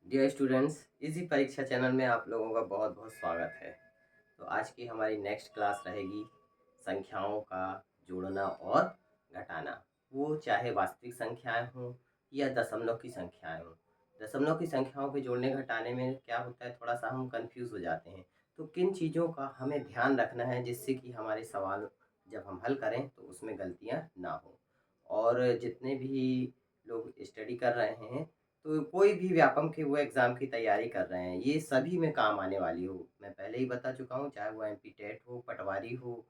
Dear students, इसी परीक्षा channel में आप लोगों का बहुत बहुत स्वागत है। तो आज की हमारी नेक्स्ट क्लास रहेगी संख्याओं का जोड़ना और घटाना। वो चाहे वास्तविक संख्याएं हों या दशमलव की संख्याएं हों। दशमलव की संख्याओं के जोड़ने घटाने में क्या होता है, थोड़ा सा हम कंफ्यूज हो जाते हैं। तो किन चीज़ों का हमें ध्यान रखना है जिससे कि हमारे सवाल जब हम हल करें तो उसमें गलतियाँ ना हो। और जितने भी लोग स्टडी कर रहे हैं, तो कोई भी व्यापम के वो एग्ज़ाम की तैयारी कर रहे हैं, ये सभी में काम आने वाली हो। मैं पहले ही बता चुका हूँ, चाहे वो एमपी टेट हो, पटवारी हो,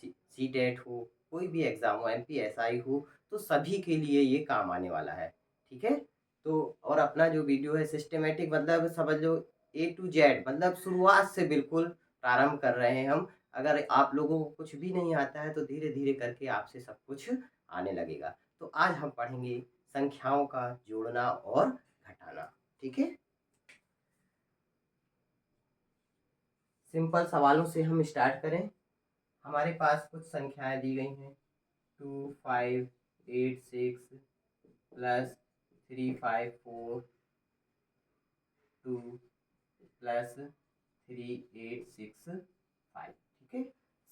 सी टेट हो, कोई भी एग्ज़ाम हो, एमपी एसआई हो, तो सभी के लिए ये काम आने वाला है। ठीक है? तो और अपना जो वीडियो है सिस्टमैटिक, मतलब समझ लो ए टू जेड, मतलब शुरुआत से बिल्कुल प्रारंभ कर रहे हैं हम। अगर आप लोगों को कुछ भी नहीं आता है तो धीरे-धीरे करके आपसे सब कुछ आने लगेगा। तो आज हम पढ़ेंगे संख्याओं का जोड़ना और घटाना। ठीक है? सिंपल सवालों से हम स्टार्ट करें। हमारे पास कुछ संख्याएं दी गई हैं, 2586 प्लस 3542 प्लस 3865। ठीक है,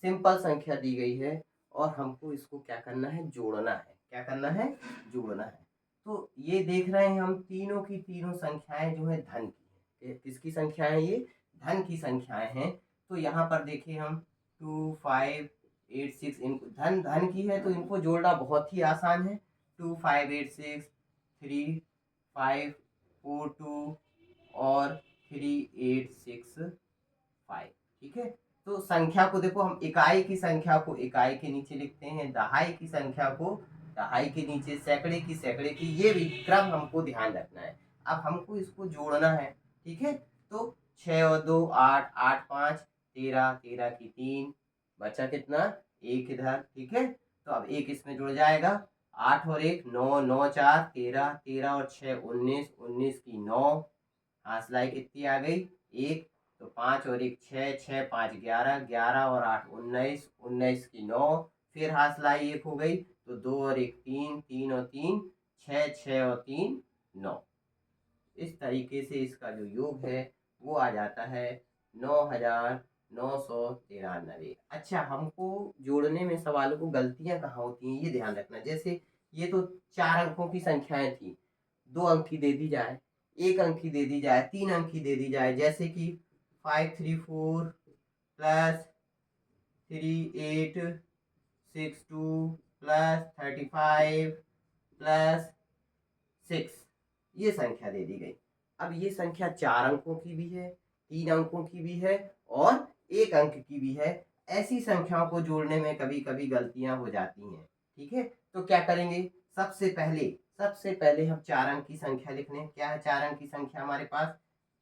सिंपल संख्या दी गई है और हमको इसको क्या करना है, जोड़ना है। क्या करना है, जोड़ना है। तो ये देख रहे हैं हम, तीनों की तीनों संख्याएं जो है धन की है। किसकी संख्या है ये, धन की संख्याएं हैं। तो यहाँ पर देखिए हम 2586, इनको धन धन की है तो इनको जोड़ना बहुत ही आसान है। 2586, 3542 और 3865। ठीक है, तो संख्या को देखो, हम इकाई की संख्या को इकाई के नीचे लिखते हैं, दहाई की संख्या को दहाई के नीचे, सैकड़े की सैकड़े की, ये भी क्रम हमको ध्यान रखना है। अब हमको इसको जोड़ना है। ठीक है, तो 6 और 2 8, 8 5 13, 13 की 3, बचा कितना, एक इधर। ठीक है, तो अब एक इसमें जुड़ जाएगा, 8 और 1 9, 9 4 13, 13 और 6 19, 19 की 9, हासिलाई कितनी आ गई, एक। तो 5 और 1 6, 6 5 11, 11 और 8 19, 19 की 9, फिर हासिलाई एक हो गई, तो 2 और 1 3, 3 और 3 6, 6 और 3 9। इस तरीके से इसका जो योग है वो आ जाता है 9993। अच्छा, हमको जोड़ने में सवालों को गलतियां कहाँ होती हैं ये ध्यान रखना। जैसे ये तो 4 अंकों की संख्याएं थी, 2 अंक की दे दी जाए, 1 अंक की दे दी जाए, 3 अंक की दे दी जाए, जैसे कि 534 प्लस 3862 प्लस 35 प्लस 6, ये संख्या दे दी गई। अब ये संख्या 4 अंकों की भी है, 3 अंकों की भी है और 1 अंक की भी है। ऐसी संख्याओं को जोड़ने में कभी कभी गलतियां हो जाती हैं। ठीक है, तो क्या करेंगे, सबसे पहले हम 4 अंक की संख्या लिख लें। क्या है 4 अंक की संख्या हमारे पास,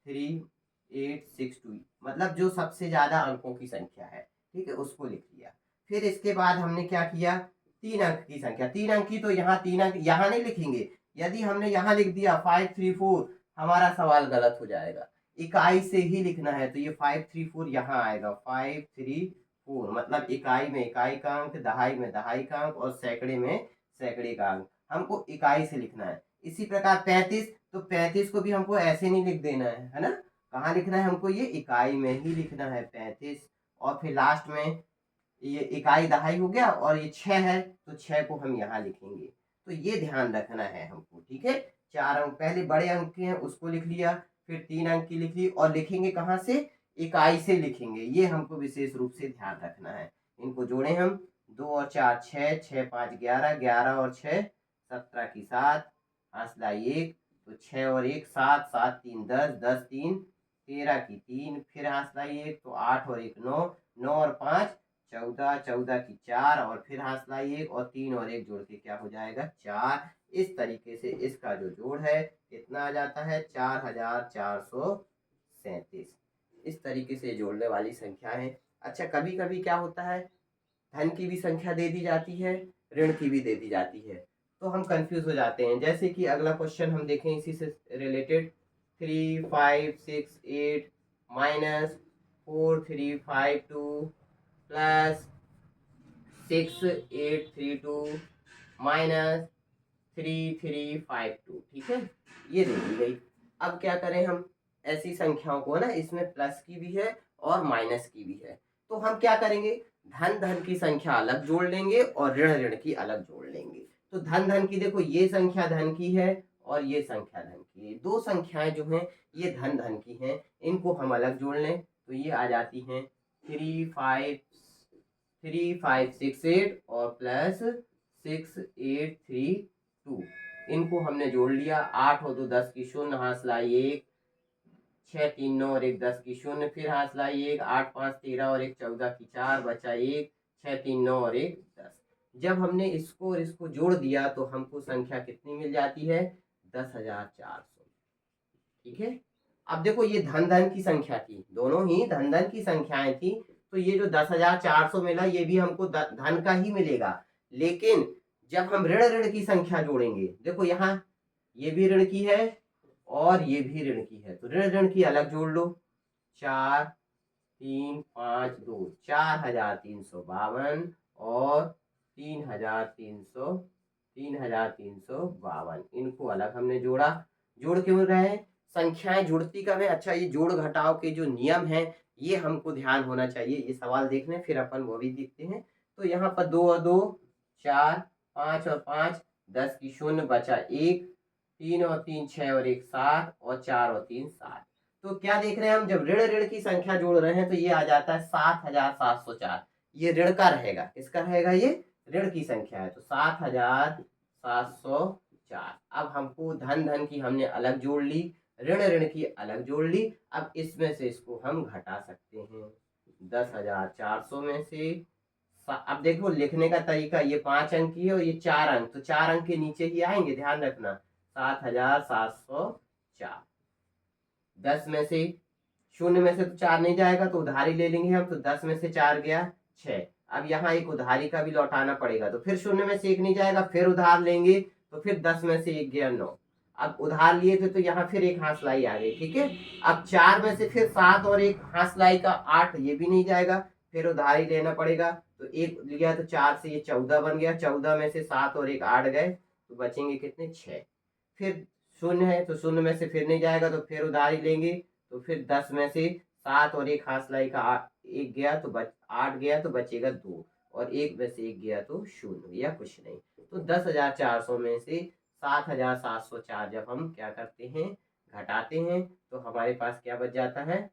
3862, मतलब जो सबसे ज्यादा अंकों की संख्या है। ठीक है, उसको लिख लिया। फिर इसके बाद हमने क्या किया, 3 अंक की संख्या, 3 अंक की, तो यहाँ 3 अंक यहाँ नहीं लिखेंगे। यदि हमने यहाँ लिख दिया 534, हमारा सवाल गलत हो जाएगा। इकाई से ही लिखना है, तो ये 534 यहाँ आएगा, 534 मतलब इकाई में इकाई का अंक, दहाई में दहाई का अंक और सैकड़े में सैकड़े का अंक, हमको इकाई से लिखना है। इसी प्रकार 35, तो 35 को भी हमको ऐसे नहीं लिख देना है ना, कहाँ लिखना है हमको, ये इकाई में ही लिखना है 35। और फिर लास्ट में ये इकाई दहाई हो गया और ये 6 है, तो 6 को हम यहाँ लिखेंगे। तो ये ध्यान रखना है हमको। ठीक है, 4 अंक पहले बड़े अंक के हैं उसको लिख लिया, फिर 3 अंक की लिख ली, और लिखेंगे कहाँ से, इकाई से लिखेंगे। ये हमको विशेष रूप से ध्यान रखना है। इनको जोड़े हम, 2 और 4 6, 6 5 11, 11 और 6 17 की 7, हासिला 1, तो 6 और 1 7, 7 3 10, 10 3 13 की 3, फिर हासिला 1, तो 8 और 1 9, 9 और 5 14, 14 की 4, और फिर हासिला 1 और 3 और 1 जोड़ के क्या हो जाएगा, 4। इस तरीके से इसका जो जोड़ है कितना आ जाता है, 4437। इस तरीके से जोड़ने वाली संख्या है। अच्छा, कभी कभी क्या होता है, धन की भी संख्या दे दी जाती है, ऋण की भी दे दी जाती है, तो हम कंफ्यूज हो जाते हैं। जैसे कि अगला क्वेश्चन हम देखें इसी से रिलेटेड, 3568 माइनस 4352 प्लस 6832 माइनस 3352। ठीक है, ये दे दी गई। अब क्या करें हम, ऐसी संख्याओं को ना, इसमें प्लस की भी है और माइनस की भी है, तो हम क्या करेंगे, धन धन की संख्या अलग जोड़ लेंगे और ऋण ऋण की अलग जोड़ लेंगे। तो धन धन की देखो, ये संख्या धन की है और ये संख्या धन की है, दो संख्याएं जो हैं ये धन धन की हैं, इनको हम अलग जोड़ लें तो ये आ जाती हैं 3568 और प्लस 6832। इनको हमने जोड़ लिया, 8 और 2 10 की शून्य, हाथ लाई 1, 6 3 9 और 1 10 की शून्य, फिर हाथ लाई 1, 8 5 13 और 1 14 की 4, बचा 1, 6 3 9 और 1 10। जब हमने इसको और इसको जोड़ दिया तो हमको संख्या कितनी मिल जाती है, 10,400। ठीक है। अब देखो ये धन धन की संख्या थी, दोनों ही धन धन की संख्याएं थी, तो ये जो 10,400 मिला ये भी हमको धन का ही मिलेगा। लेकिन जब हम ऋण ऋण की संख्या जोड़ेंगे, देखो यहाँ ये भी ऋण की है और ये भी ऋण की है, तो ऋण ऋण की अलग जोड़ लो, 4 3 5 2, 4,352 और 3,352, इनको अलग हमने जोड़ा। जोड़ क्यों रहे हैं, संख्याएं जुड़ती कब है, अच्छा ये जोड़ घटाव के जो नियम है ये हमको ध्यान होना चाहिए, ये सवाल देख लें फिर अपन वो भी देखते हैं। तो यहाँ पर 2 और 2 4, 5 और 5 10 की शून्य, बचा 1, 3 और 3 6 और 1 7 और 4 और 3 7। तो क्या देख रहे हैं हम, जब ऋण ऋण की संख्या जोड़ रहे हैं तो ये आ जाता है 7,704, ये ऋण का रहेगा, किसका रहेगा, ये ऋण की संख्या है, तो 7,704। अब हमको धन धन की हमने अलग जोड़ ली, ऋण ऋण की अलग जोड़ ली, अब इसमें से इसको हम घटा सकते हैं, 10,400 में से। अब देखो लिखने का तरीका, ये 5 अंक की है और ये 4 अंक, तो 4 अंक के नीचे ही आएंगे, ध्यान रखना, 7,704। 10 में से, शून्य में से तो 4 नहीं जाएगा तो उधारी ले लेंगे हम, तो 10 में से 4 गया 6। अब यहाँ एक उधारी का भी लौटाना पड़ेगा, तो फिर शून्य में से 1 नहीं जाएगा, फिर उधार लेंगे, तो फिर 10 में से 1 गया 9। अब उधार लिए थे तो यहाँ फिर एक हासलाई आ गई, ठीक है। अब 4 में से फिर 7 और एक हासलाई का 8, ये भी नहीं जाएगा, फिर उधारी लेना पड़ेगा, तो एक लिया तो 4 से ये 14 बन गया, 14 में से 7 और एक 8 गए, तो बचेंगे कितने, 6। फिर शून्य है तो शून्य में से फिर नहीं जाएगा, तो फिर उधारी लेंगे, तो फिर 10 में से 7 और एक हासलाई का 1 गया तो 8 गया, तो बचेगा 2, और 1 में से 1 गया तो 0 या कुछ नहीं। तो 10,400 में से 7,704 जब हम क्या करते हैं, घटाते हैं, तो हमारे पास क्या बच जाता है,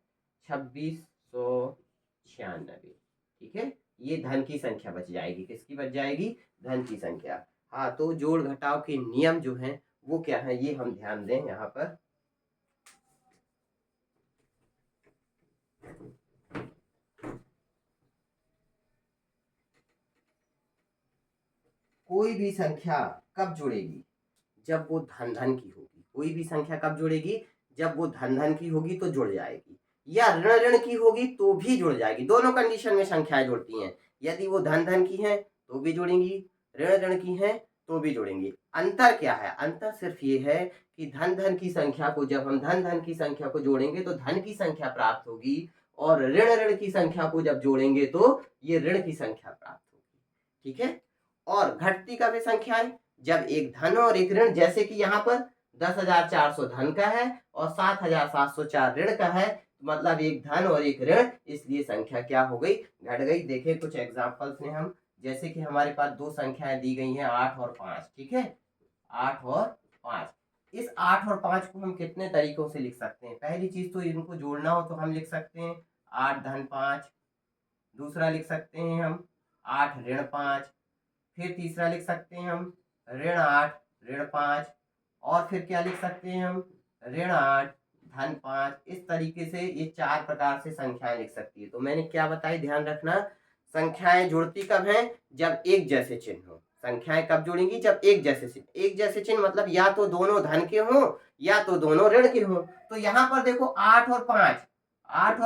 2696। ठीक है, ये धन की संख्या बच जाएगी, किसकी बच जाएगी, धन की संख्या। हाँ, तो जोड़ घटाव के नियम जो हैं वो क्या है, ये हम ध्यान दें यहाँ पर। कोई भी संख्या कब जुड़ेगी, जब वो धन धन की होगी। कोई भी संख्या कब जुड़ेगी, जब वो धन धन की होगी तो जुड़ जाएगी, या ऋण ऋण की होगी तो भी जुड़ जाएगी। दोनों कंडीशन में संख्याएं जुड़ती हैं, यदि वो धन धन की हैं तो भी जुड़ेंगी, ऋण ऋण की हैं तो भी जुड़ेंगी। अंतर क्या है, अंतर सिर्फ ये है कि धन धन की संख्या को जब हम धन धन की संख्या को जोड़ेंगे तो धन की संख्या प्राप्त होगी, और ऋण ऋण की संख्या को जब जोड़ेंगे तो ये ऋण की संख्या प्राप्त होगी। ठीक है। और घटती कब है संख्याएं, जब एक धन और एक ऋण, जैसे कि यहाँ पर 10,400 धन का है और 7,704 ऋण का है, मतलब एक धन और एक ऋण, इसलिए संख्या क्या हो गई, घट गई। देखें कुछ एग्जांपल्स में हम, जैसे कि हमारे पास दो संख्याएं दी गई हैं 8 और 5। ठीक है, 8 और 5। इस 8 और 5 को हम कितने तरीकों से लिख सकते हैं। पहली चीज तो इनको जोड़ना हो तो हम लिख सकते हैं 8 धन 5, दूसरा लिख सकते हैं हम 8 ऋण 5, फिर तीसरा लिख सकते हैं हम ऋण 8 ऋण 5, और फिर क्या लिख सकते हैं हम ऋण 8 धन 5। इस तरीके से ये 4 प्रकार से संख्याएं लिख सकती है। तो मैंने क्या बताई, ध्यान रखना, संख्याएं जुड़ती कब हैं, जब एक जैसे चिन्ह हो। संख्याएं कब जुड़ेंगी, जब एक जैसे चिन्ह। एक जैसे चिन्ह मतलब या तो दोनों धन के हों या तो दोनों ऋण के हों। तो यहाँ पर देखो 8 और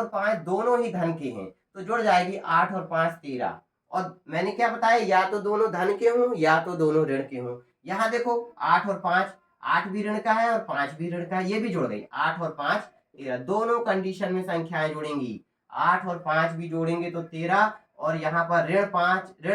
5 दोनों ही धन के हैं, तो जुड़ जाएगी 8 और 5 13। और मैंने क्या बताया, या तो दोनों धन के हों या तो दोनों ऋण के हों। यहाँ देखो 8 और 5, 8 भी ऋण का है और 5 भी ऋण का है, ये भी जुड़ गई, 8 और 5 13। दोनों कंडीशन में संख्याएं जुड़ेंगी, 8 और 5 भी जोड़ेंगे तो 13, और यहाँ पर ऋण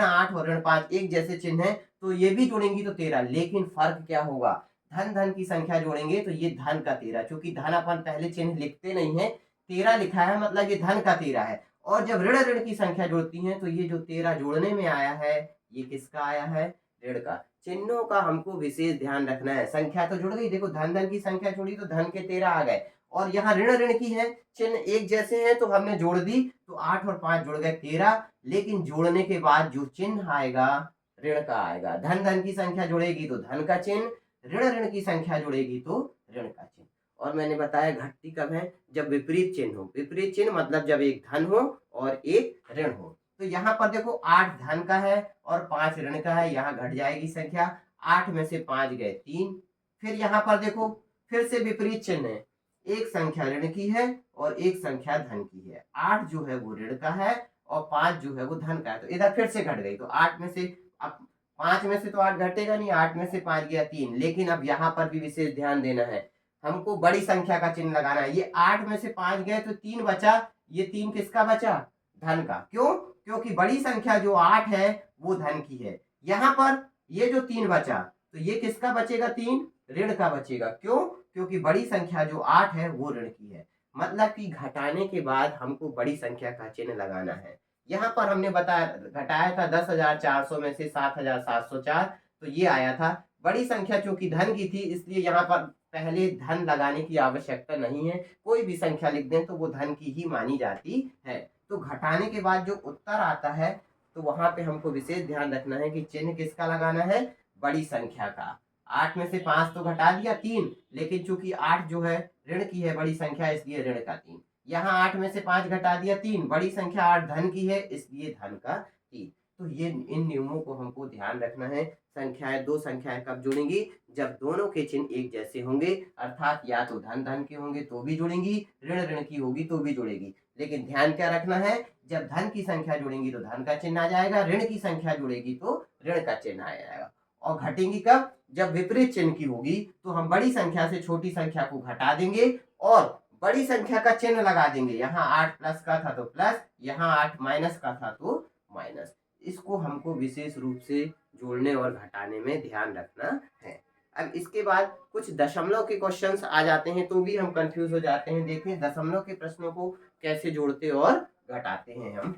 8 और ऋण 5 एक जैसे चिन्ह है तो ये भी जुड़ेंगी तो 13। लेकिन फर्क क्या होगा, धन धन की संख्या जोड़ेंगे तो ये धन का 13, क्योंकि धन अपन पहले चिन्ह लिखते नहीं है, 13 लिखा है मतलब ये धन का 13 है। और जब ऋण ऋण की संख्या जोड़ती हैं तो ये जो 13 जोड़ने में आया है ये किसका आया है, ऋण का। चिन्हों का हमको विशेष ध्यान रखना है। संख्या तो जुड़ गई, देखो धन धन की संख्या जोड़ी तो धन के 13 आ गए, और यहाँ ऋण ऋण की है, चिन्ह एक जैसे हैं तो हमने जोड़ दी तो 8 और 5 जुड़ गए 13, लेकिन जोड़ने के बाद जो चिन्ह आएगा ऋण का आएगा। धन धन की संख्या जुड़ेगी तो धन का चिन्ह, ऋण ऋण की संख्या जुड़ेगी तो ऋण का चिन्ह। और मैंने बताया घटती कब है, जब विपरीत चिन्ह हो। विपरीत चिन्ह मतलब जब एक धन हो और एक ऋण हो। तो यहाँ पर देखो 8 धन का है और 5 ऋण का है, यहाँ घट जाएगी संख्या, 8 में से 5 गए 3। फिर यहाँ पर देखो फिर से विपरीत चिन्ह है, एक संख्या ऋण की है और एक संख्या धन की है। 8 जो है वो ऋण का है और 5 जो है वो धन का है, तो इधर फिर से घट गई। तो 8 में से अब 5 में से तो 8 घटेगा नहीं, 8 में से 5 गया 3। लेकिन अब यहाँ पर भी विशेष ध्यान देना है, हमको बड़ी संख्या का चिन्ह लगाना है। ये 8 में से 5 गए तो 3 बचा, ये 3 किसका बचा, धन का। क्यों, क्योंकि बड़ी संख्या जो 8 है वो धन की है। यहाँ पर ये जो 3 बचा तो ये किसका बचेगा, 3 ऋण का बचेगा। क्यों, क्योंकि बड़ी संख्या जो 8 है वो ऋण की है। मतलब कि घटाने के बाद हमको बड़ी संख्या का चिन्ह लगाना है। यहाँ पर हमने बताया घटाया था 10,400 में से 7,704, तो ये आया था। बड़ी संख्या चूंकि धन की थी इसलिए यहाँ पर पहले धन लगाने की आवश्यकता नहीं है, कोई भी संख्या लिख दें तो वो धन की ही मानी जाती है। तो घटाने के बाद जो उत्तर आता है तो वहां पे हमको विशेष ध्यान रखना है कि चिन्ह किसका लगाना है, बड़ी संख्या का। 8 में से 5 तो घटा दिया 3, लेकिन चूंकि 8 जो है ऋण की है बड़ी संख्या, इसलिए ऋण का 3। यहाँ 8 में से 5 घटा दिया 3, बड़ी संख्या 8 धन की है इसलिए धन का 3। तो ये इन नियमों को हमको ध्यान रखना है। संख्याएं, दो संख्याएं कब जुड़ेंगी, जब दोनों के चिन्ह एक जैसे होंगे, अर्थात या तो धन धन के होंगे तो भी जुड़ेंगी, ऋण ऋण की होगी तो भी जुड़ेगी। लेकिन ध्यान क्या रखना है, जब धन की संख्या जुड़ेंगी तो धन का चिन्ह आ जाएगा, ऋण की संख्या जुड़ेगी तो ऋण का चिन्ह आ जाएगा। और घटेंगी कब, जब विपरीत चिन्ह की होगी तो हम बड़ी संख्या से छोटी संख्या को घटा देंगे और बड़ी संख्या का चिन्ह लगा देंगे। यहाँ 8 प्लस का था तो प्लस, यहाँ 8 माइनस का था तो माइनस। इसको हमको विशेष रूप से जोड़ने और घटाने में ध्यान रखना है। अब इसके बाद कुछ दशमलव के क्वेश्चंस आ जाते हैं तो भी हम कंफ्यूज हो जाते हैं। देखें दशमलव के प्रश्नों को कैसे जोड़ते और घटाते हैं हम,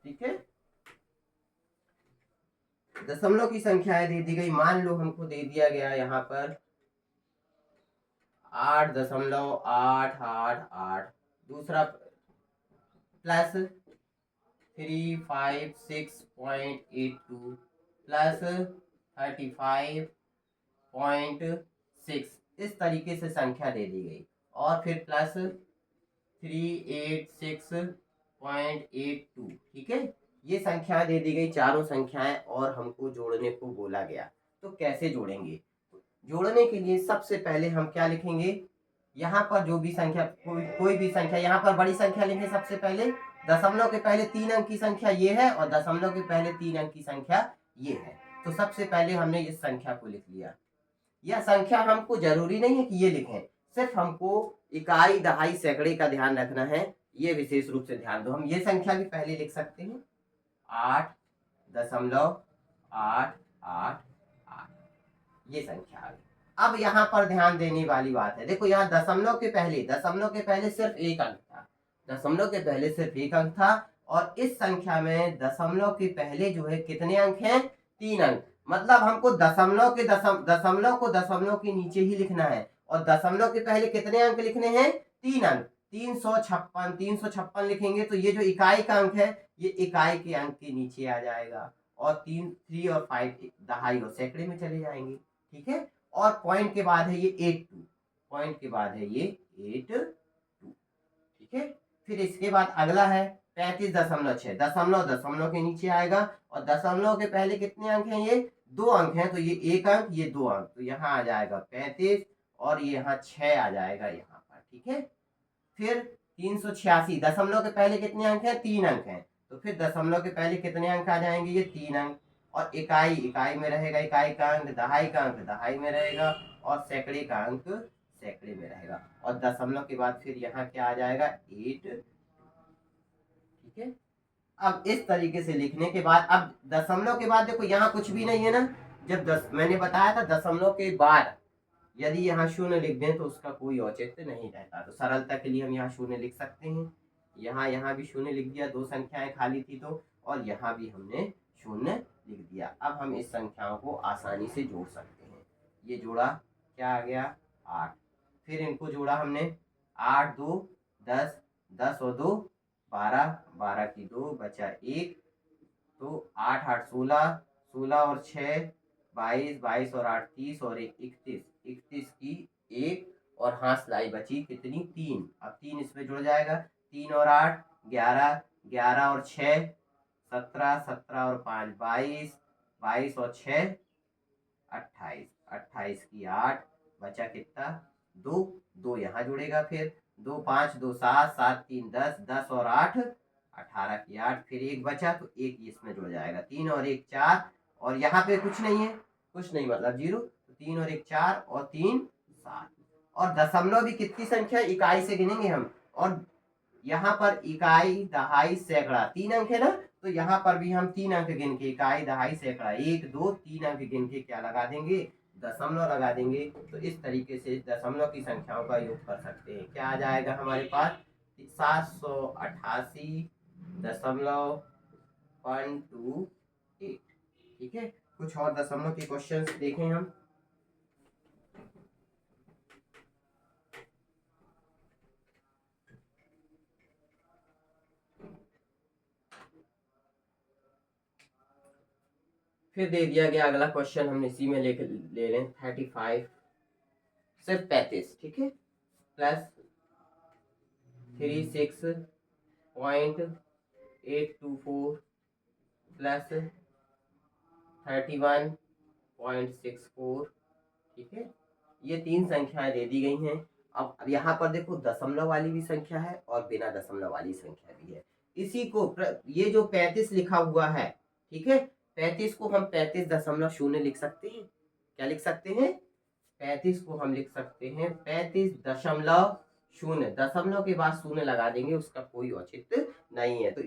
ठीक है। दशमलव की संख्याएं दे दी गई, मान लो हमको दे दिया गया यहाँ पर 8.888, दूसरा प्लस 356.82 प्लस 35.6, इस तरीके से संख्या दे दी गई। और फिर प्लस 386.82, ठीक है। ये संख्या दे दी गई, चारों संख्याएं, और हमको जोड़ने को बोला गया। तो कैसे जोड़ेंगे, जोड़ने के लिए सबसे पहले हम क्या लिखेंगे, यहाँ पर जो भी संख्या कोई भी संख्या, यहाँ पर बड़ी संख्या लेंगे सबसे पहले। दशमलव के पहले 3 अंक की संख्या ये है और दशमलव के पहले 3 अंक की संख्या ये है। तो सबसे पहले हमने इस संख्या को लिख लिया। यह संख्या हमको जरूरी नहीं है कि ये लिखें, सिर्फ हमको इकाई दहाई सैकड़े का ध्यान रखना है, ये विशेष रूप से ध्यान दो। हम ये संख्या भी पहले लिख सकते हैं 8.888, ये संख्या आ गई। अब यहाँ पर ध्यान देने वाली बात है, देखो यहाँ दशमलव के पहले सिर्फ एक अंक था, दशमलव के पहले सिर्फ एक अंक था। और इस संख्या में दशमलव के पहले जो है कितने अंक हैं, 3 अंक। मतलब हमको दशमलव को दशमलव के नीचे ही लिखना है, और दशमलव के पहले कितने अंक लिखने हैं, 3 अंक। 356 लिखेंगे तो ये जो इकाई का अंक है ये इकाई के अंक के नीचे आ जाएगा, और 3 और 5 दहाई और सैकड़े में चले जाएंगे, ठीक है। और पॉइंट के बाद है ये 82, पॉइंट के बाद है ये 82, ठीक है। फिर इसके बाद अगला है 35.6, दशमलव के नीचे आएगा, और दशमलव के पहले कितने अंक हैं, ये 2 अंक हैं, तो ये 1 अंक ये 2 अंक, तो यहाँ आ जाएगा 35 और ये यहाँ 6 आ जाएगा यहाँ पर, ठीक है। फिर 386, दशमलव के पहले कितने अंक हैं, 3 अंक हैं, तो फिर दशमलव के पहले कितने अंक आ जाएंगे, ये 3 अंक। और इकाई में रहेगा इकाई का अंक, दहाई का अंक दहाई में रहेगा, और सैकड़े का अंक सैकड़े में रहेगा। और दशमलव के बाद फिर यहाँ क्या आ जाएगा, 8, ठीक है। अब इस तरीके से लिखने के बाद, अब दशमलव के बाद देखो यहाँ कुछ भी नहीं है ना, जब मैंने बताया था दशमलव के बाद यदि यहाँ शून्य लिख दें तो उसका कोई औचित्य नहीं रहता। तो सरलता के लिए हम यहाँ शून्य लिख सकते हैं। यहाँ भी शून्य लिख दिया, दो संख्याएं खाली थी तो, और यहाँ भी हमने शून्य लिख दिया। अब हम इस संख्याओं को आसानी से जोड़ सकते हैं। ये जोड़ा, क्या आ गया 8। फिर इनको जोड़ा हमने, 8 2 10, 10 और 2 12, 12 की 2 बचा 1, तो 8 8 16, 16 और 6 22, 22 और 8 30 और 1 31, 31 की 1 और हाथ बची कितनी 3। अब 3 इसमें जुड़ जाएगा, 3 और 8 11, 11 और 6 17, 17 और 5 22, 22 और 6 28, 28 की 8 बचा कितना 2, 2 यहाँ जुड़ेगा, फिर 2 5 2 7, 7 3 10, 10 और 8 18 की 8, फिर 1 बचा तो 1 इसमें जुड़ जाएगा, 3 और 1 4, और यहाँ पे कुछ नहीं है, कुछ नहीं मतलब 0, तो 3 और 1 4 और 3 7। और दशमलव भी कितनी संख्या, इकाई से गिनेंगे हम, और यहाँ पर इकाई दहाई सैकड़ा 3 अंक है ना, तो यहाँ पर भी हम 3 अंक गिन के, इकाई दहाई सैकड़ा 1 2 3 अंक गिन के क्या लगा देंगे, दशमलव लगा देंगे। तो इस तरीके से दशमलव की संख्याओं का योग कर सकते हैं। क्या आ जाएगा हमारे पास 788.128। ठीक है, कुछ और दशमलव के क्वेश्चंस देखें हम। फिर दे दिया गया अगला क्वेश्चन, हम इसी में ले लें 35 सिर्फ 35, ठीक है, प्लस 36.824 प्लस 31.64। ठीक है, ये 3 संख्याएं दे दी गई हैं। अब यहाँ पर देखो दशमलव वाली भी संख्या है और बिना दशमलव वाली संख्या भी है। इसी को ये जो 35 लिखा हुआ है, ठीक है, 35 को हम 35.0 लिख सकते हैं। क्या लिख सकते हैं, 35 को हम लिख सकते हैं 35.0, दशमलव के बाद शून्य लगा देंगे, उसका कोई औचित्य नहीं है। तो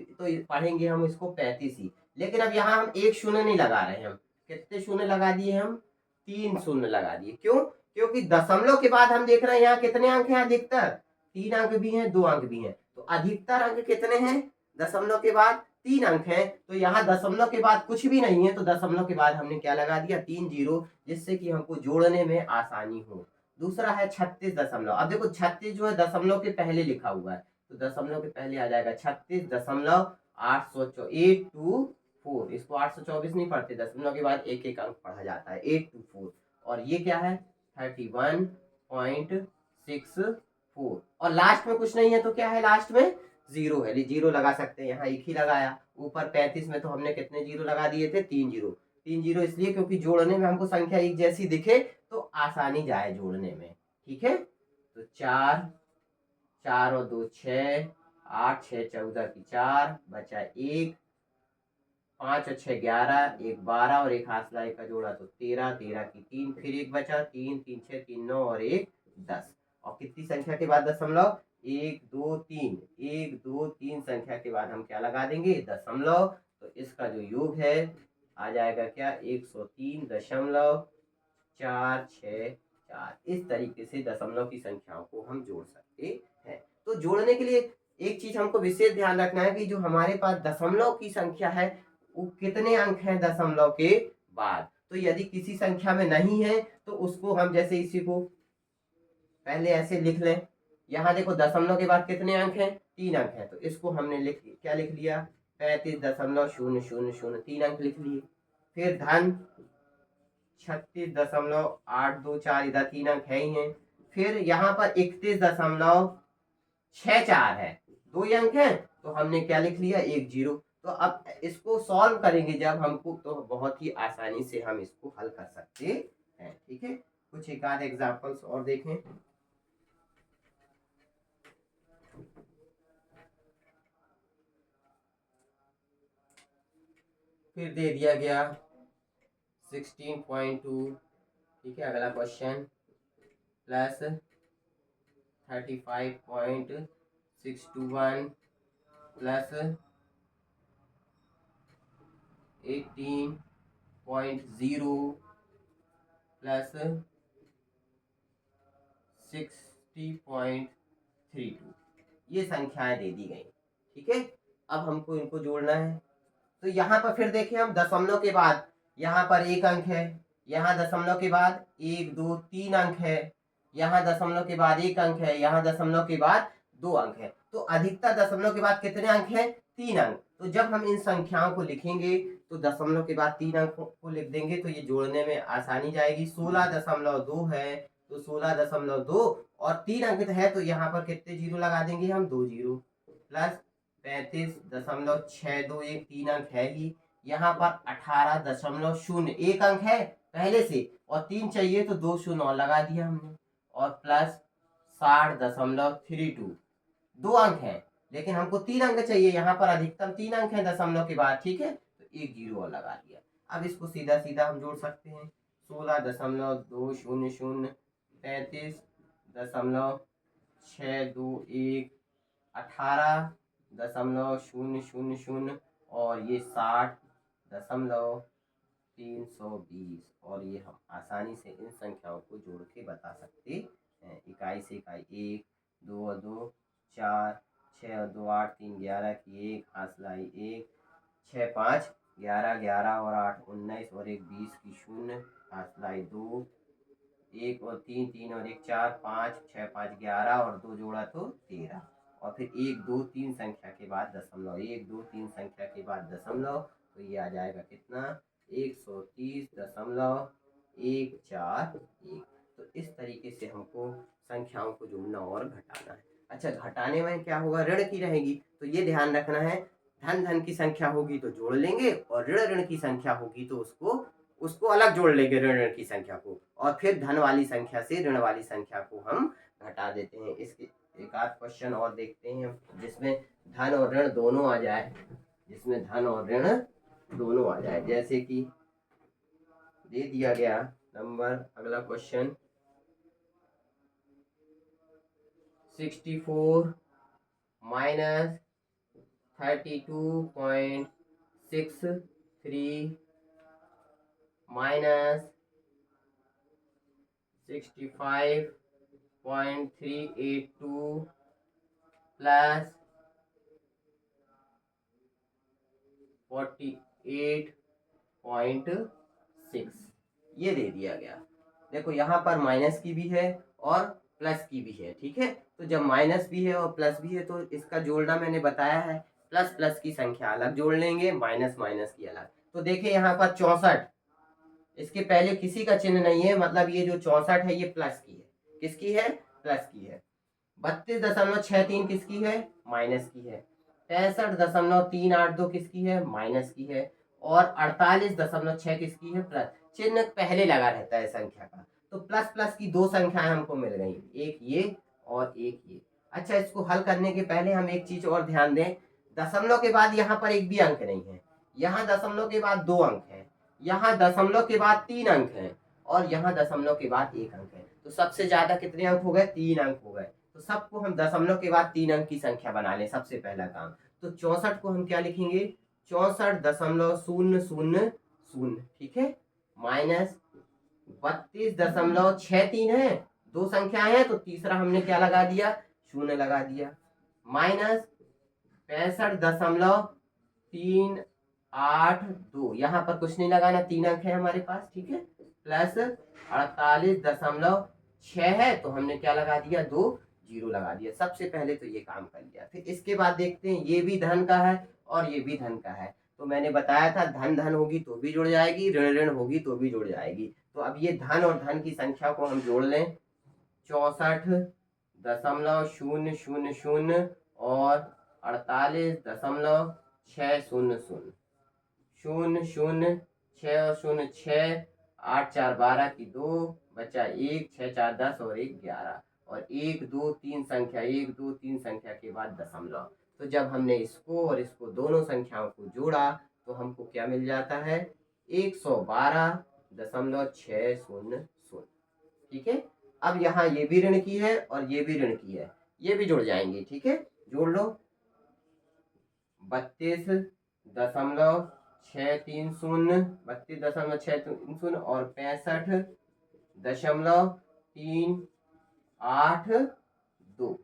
पढ़ेंगे हम इसको 35 ही। लेकिन अब यहाँ हम एक शून्य नहीं लगा रहे हैं, हम कितने शून्य लगा दिए, हम 3 शून्य लगा दिए। क्यों, क्योंकि दशमलव के बाद हम देख रहे हैं यहाँ कितने अंक हैं, अधिकतर 3 अंक भी हैं, 2 अंक भी हैं, तो अधिकतर अंक कितने हैं दशमलव के बाद, 3 अंक हैं। तो यहाँ दशमलव के बाद कुछ भी नहीं है, तो दशमलव के बाद हमने क्या लगा दिया 3 0, जिससे कि हमको जोड़ने में आसानी हो। दूसरा है 36 अब देखो 36 जो है दशमलव के पहले लिखा हुआ है, तो दशमलव के पहले आ जाएगा 36.824। इसको 824 नहीं पढ़ते, दशमलव के बाद एक एक अंक पढ़ा जाता है, 824। और ये क्या है 31.64, और लास्ट में कुछ नहीं है तो क्या है, लास्ट में 0 है, 0 लगा सकते हैं, यहाँ एक ही लगाया। ऊपर 35 में तो हमने कितने 0 लगा दिए थे, 3 0। 3 0 इसलिए क्योंकि जोड़ने में हमको संख्या एक जैसी दिखे तो आसानी जाए जोड़ने में। ठीक है, तो 4 4 और 2 6, 8 6 14 की 4 बचा 1, 5 और 6 11, 1 12 और एक हाथ लाई का जोड़ा तो 13, 13 की 3, फिर एक बचा 3 3 6 3 9 और 1 10। और कितनी संख्या के बाद दशमलव, 1 2 3, 1 2 3 संख्या के बाद हम क्या लगा देंगे, दशमलव। तो इसका जो योग है आ जाएगा क्या 103.464। इस तरीके से दशमलव की संख्याओं को हम जोड़ सकते हैं। तो जोड़ने के लिए एक चीज हमको विशेष ध्यान रखना है कि जो हमारे पास दशमलव की संख्या है वो कितने अंक हैं दशमलव के बाद। तो यदि किसी संख्या में नहीं है तो उसको हम जैसे इसी को पहले ऐसे लिख लें, यहाँ देखो दशमलव के बाद कितने अंक हैं, 3 अंक हैं, तो इसको हमने क्या लिख लिया 35.000, 3 अंक लिख लिए। फिर धन 36.824, इधर 3 अंक है ही हैं। फिर यहाँ पर 31.64 है, 2 अंक है, तो हमने क्या लिख लिया 1 0। तो अब इसको सॉल्व करेंगे जब हमको, तो बहुत ही आसानी से हम इसको हल कर सकते हैं। ठीक है, कुछ एक आध एग्जाम्पल्स और देखें। फिर दे दिया गया 16.2, ठीक है, अगला क्वेश्चन प्लस 35.621 प्लस 18.0 प्लस 60.32 ये संख्याएं दे दी गई। ठीक है, अब हमको इनको जोड़ना है। तो यहाँ पर फिर देखिए हम दशमलव के बाद यहाँ पर एक अंक है, यहाँ दशमलव के बाद 1 2 3 अंक है, यहाँ दशमलव के बाद एक अंक है, यहाँ दशमलव के बाद 2 अंक है। तो अधिकतर दशमलव के बाद कितने अंक हैं? 3 अंक। तो जब हम इन संख्याओं को लिखेंगे तो दशमलव के बाद 3 अंकों को लिख देंगे तो ये जोड़ने में आसानी जाएगी। 16.2 है तो 16.2 और 3 अंक है तो यहाँ पर कितने जीरो लगा देंगे हम? 2 जीरो प्लस 35.62 एक 3 अंक है ही। यहाँ पर 18.0 एक अंक है पहले से और 3 चाहिए तो 2 शून्य और लगा दिया हमने और प्लस 60.32 2 अंक है लेकिन हमको 3 अंक चाहिए। यहाँ पर अधिकतम 3 अंक है दशमलव के बाद। ठीक है, तो एक जीरो और लगा दिया। अब इसको सीधा सीधा हम जोड़ सकते हैं। 16.200 35.621 18.000 और ये 60.320 और ये हम आसानी से इन संख्याओं को जोड़ के बता सकते हैं। इकाई से इकाई 1 2 और 2 4 6 और 2 8 3 11 की 1 हासलाई 1 6 5 11 11 और 8 19 और 1 20 की 0 हासलाई 2 1 और 3 3 और 1 4 5 6 5 11 और 2 जोड़ा तो 13 और फिर 1 2 3 संख्या के बाद दशमलव 1 2 3 संख्या के बाद दशमलव तो ये आ जाएगा कितना? 130.141। तो इस तरीके से हमको संख्याओं को जोड़ना और घटाना है। अच्छा, घटाने में क्या होगा? ऋण की रहेगी तो ये ध्यान रखना है। धन धन की संख्या होगी तो जोड़ लेंगे और ऋण ऋण की संख्या होगी तो उसको अलग जोड़ लेंगे ऋण ऋण की संख्या को और फिर धन वाली संख्या से ऋण वाली संख्या को हम घटा देते हैं। इसके एक आध क्वेश्चन और देखते हैं जिसमें धन और ऋण दोनों आ जाए, जैसे कि दे दिया गया नंबर अगला क्वेश्चन 64 माइनस 32.63 माइनस 65.382 प्लस 48.6 ये दे दिया गया। देखो यहाँ पर माइनस की भी है और प्लस की भी है। ठीक है, तो जब माइनस भी है और प्लस भी है तो इसका जोड़ना मैंने बताया है। प्लस प्लस की संख्या अलग जोड़ लेंगे, माइनस माइनस की अलग। तो देखिए यहाँ पर 64 इसके पहले किसी का चिन्ह नहीं है, मतलब ये जो 64 है ये प्लस की है। किसकी है? प्लस की है। 32.63 किसकी है? माइनस की है। 65.382 किसकी है? माइनस की है। और 48.6 किसकी है? प्लस। चिन्ह पहले लगा रहता है संख्या का। तो प्लस प्लस की 2 संख्याएं हमको मिल गई, एक ये और एक ये। अच्छा, इसको हल करने के पहले हम एक चीज और ध्यान दें। दशमलव के बाद यहाँ पर एक भी अंक नहीं है, यहाँ दशमलव के बाद 2 अंक है, यहाँ दशमलव के बाद 3 अंक है और यहाँ दशमलव के बाद 1 अंक है। तो सबसे ज्यादा कितने अंक हो गए? 3 अंक हो गए। तो सबको हम दशमलव के बाद 3 अंक की संख्या बना लें, सबसे पहला काम। तो 64 को हम क्या लिखेंगे? 64.000। ठीक है, माइनस 32.63 है, 2 संख्याएं हैं तो तीसरा हमने क्या लगा दिया? 0 लगा दिया। माइनस 65.382 यहाँ पर कुछ नहीं लगाना, 3 अंक है हमारे पास। ठीक है, प्लस 48.6 है तो हमने क्या लगा दिया? 2 जीरो लगा दिया। सबसे पहले तो ये काम कर लिया। फिर इसके बाद देखते हैं, ये भी धन का है और ये भी धन का है। तो मैंने बताया था धन धन होगी तो भी जुड़ जाएगी, ऋण ऋण होगी तो भी जुड़ जाएगी। तो अब ये धन और धन की संख्या को हम जोड़ लें। 64.000 और 48.600 0 0 6 और 0 6 8 4 12 की 2 बचा 1 6 4 10 और 1 11 और 1 2 3 संख्या 1 2 3 संख्या के बाद दशमलव। तो जब हमने इसको और इसको दोनों संख्याओं को जोड़ा तो हमको क्या मिल जाता है? 112.600। ठीक है, अब यहाँ ये भी ऋण की है और ये भी ऋण की है, ये भी जुड़ जाएंगे। ठीक है, जोड़ लो। 32.630 और 65.382 8 2,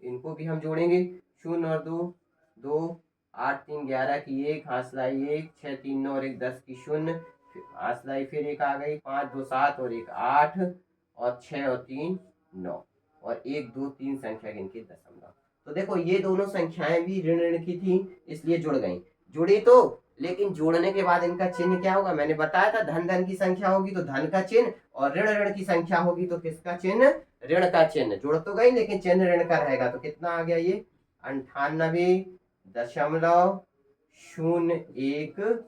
इनको भी हम जोड़ेंगे, 0 और 2 2, 8 3 11 की 1, हासलाई 1, 6 3 9 और 1 10 की 0, हासलाई फिर एक आ गई, 5 2 7 और 1 8, और 6 और 3 9, और 1 2 3 संख्या गिनके दशमलव। तो देखो ये दोनों संख्याएं भी ऋण ऋण की थी, इसलिए जुड़ गई, जुड़ी तो, लेकिन जोड़ने के बाद इनका चिन्ह क्या होगा, मैंने बताया था धन धन की संख्या होगी तो धन का चिन्ह, और ऋण ऋण की संख्या होगी तो किसका चिन्ह, ऋण का चिन्ह। जुड़ तो गई लेकिन चिन्ह ऋण का रहेगा, तो कितना आ गया ये 98.012,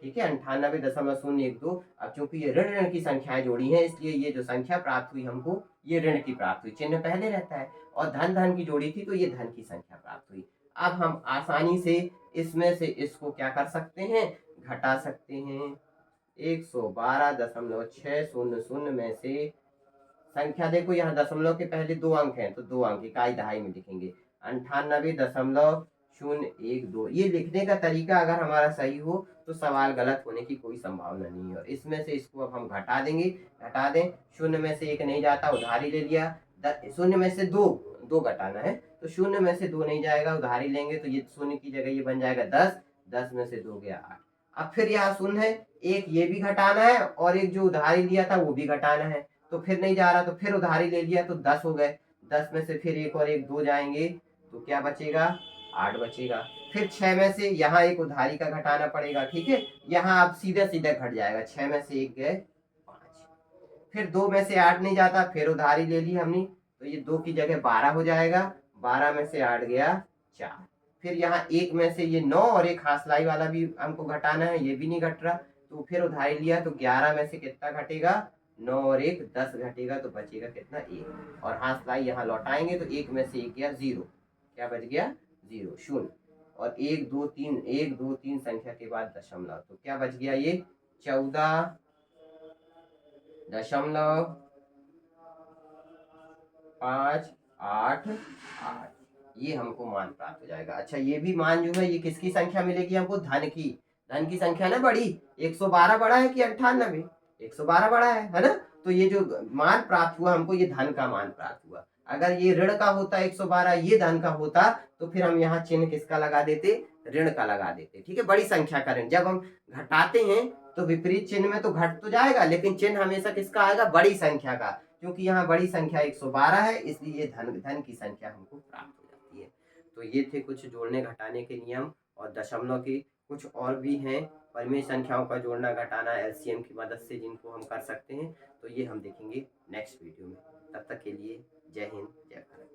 ठीक है, 98.012। अब चूंकि ये ऋण ऋण की संख्याएं जोड़ी हैं, इसलिए ये जो संख्या प्राप्त हुई हमको, ये ऋण की प्राप्त हुई, चिन्ह पहले रहता है, और धन धन की जोड़ी थी तो ये धन की संख्या प्राप्त हुई। अब हम आसानी से इसमें से इसको क्या कर सकते हैं, घटा सकते हैं। 112.600 में से संख्या देखो, यहाँ दशमलव के पहले 2 अंक हैं तो 2 अंक इकाई दहाई में लिखेंगे, 98.012। ये लिखने का तरीका अगर हमारा सही हो तो सवाल गलत होने की कोई संभावना नहीं है। और इसमें से इसको अब हम घटा देंगे, घटा दें, 0 में से 1 नहीं जाता, उधारी ले लिया, 0 में से 2 2 घटाना है तो 0 में से 2 नहीं जाएगा, उधारी लेंगे तो ये 0 की जगह ये बन जाएगा 10, 10 में से 2 गया 8। अब फिर यहाँ 0 है, एक ये भी घटाना है और एक जो उधारी लिया था वो भी घटाना है, तो फिर नहीं जा रहा, तो फिर उधारी ले लिया तो 10 हो गए, 10 में से फिर एक और एक 2 जाएंगे तो क्या बचेगा, 8 बचेगा। फिर 6 में से यहाँ एक उधारी का घटाना पड़ेगा, ठीक है, यहाँ आप सीधे सीधे घट जाएगा, 6 में से 1 गए 5। फिर 2 में से 8 नहीं जाता, फिर उधारी ले ली हमने तो ये 2 की जगह 12 हो जाएगा, 12 में से 8 गया 4। फिर यहाँ 1 में से ये 9 और एक हासलाई वाला भी हमको घटाना है, ये भी नहीं घट रहा, तो फिर उधारी लिया तो 11 में से कितना घटेगा, 9 और 1 10 घटेगा, तो बचेगा कितना 1, और हासलाई यहाँ लौटाएंगे तो 1 में से 1 गया 0, क्या बच गया 0 0, और 1 2 3 1 2 3 संख्या के बाद दशमलव, तो क्या बच गया ये 14.588, ये हमको मान प्राप्त हो जाएगा। अच्छा ये भी मान जो है ये किसकी संख्या मिलेगी हमको, धन की, धन की संख्या ना बड़ी, 112 बड़ा है कि 98, 112 बड़ा है ना, तो ये जो मान प्राप्त हुआ हमको ये धन का मान प्राप्त हुआ। अगर ये ऋण का होता 112, ये धन का होता, तो फिर हम यहाँ चिन्ह किसका लगा देते, ऋण का लगा देते, ठीक है, बड़ी संख्या का ऋण। जब हम घटाते हैं तो विपरीत चिन्ह में तो घट तो जाएगा, लेकिन चिन्ह हमेशा किसका आएगा, बड़ी संख्या का, क्योंकि यहाँ बड़ी संख्या 112 है, इसलिए धन धन की संख्या हमको प्राप्त हो जाती है। तो ये थे कुछ जोड़ने घटाने के नियम, और दशमलव के कुछ और भी हैं, परिमेय संख्याओं का जोड़ना घटाना एलसीएम की मदद से, जिनको हम कर सकते हैं, तो ये हम देखेंगे नेक्स्ट वीडियो में। तब तक के लिए जय हिंद, जय भारत।